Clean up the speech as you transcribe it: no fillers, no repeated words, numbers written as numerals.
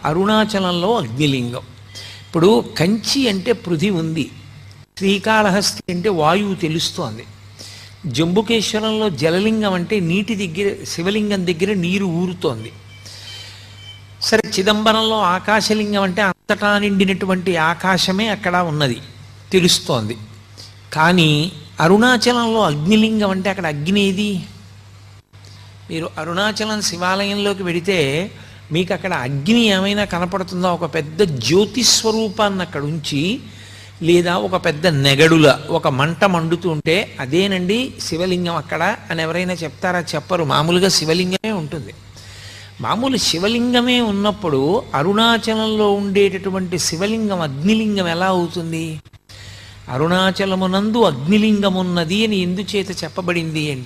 అరుణాచలంలో అగ్నిలింగం. ఇప్పుడు కంచి అంటే పృథి ఉంది, శ్రీకాళహస్తి అంటే వాయువు తెలుస్తోంది, జంబుకేశ్వరంలో జలలింగం అంటే నీటి దగ్గర శివలింగం దగ్గర నీరు ఊరుతోంది. సరే, చిదంబరంలో ఆకాశలింగం అంటే అంతటా నిండినటువంటి ఆకాశమే అక్కడ ఉన్నది తెలుస్తోంది. కానీ అరుణాచలంలో అగ్నిలింగం అంటే అక్కడ అగ్ని ఏది? మీరు అరుణాచలం శివాలయంలోకి వెడితే మీకు అక్కడ అగ్ని ఏమైనా కనపడుతుందో? ఒక పెద్ద జ్యోతిస్వరూపాన్ని అక్కడ ఉంచి, లేదా ఒక పెద్ద నెగడుల ఒక మంట మండుతూ ఉంటే అదేనండి శివలింగం అక్కడ అని ఎవరైనా చెప్తారా? చెప్పరు. మామూలుగా శివలింగమే ఉంటుంది. మామూలు శివలింగమే ఉన్నప్పుడు అరుణాచలంలో ఉండేటటువంటి శివలింగం అగ్నిలింగం ఎలా అవుతుంది? అరుణాచలమునందు అగ్నిలింగమున్నది అని ఎందుచేత చెప్పబడింది అంటే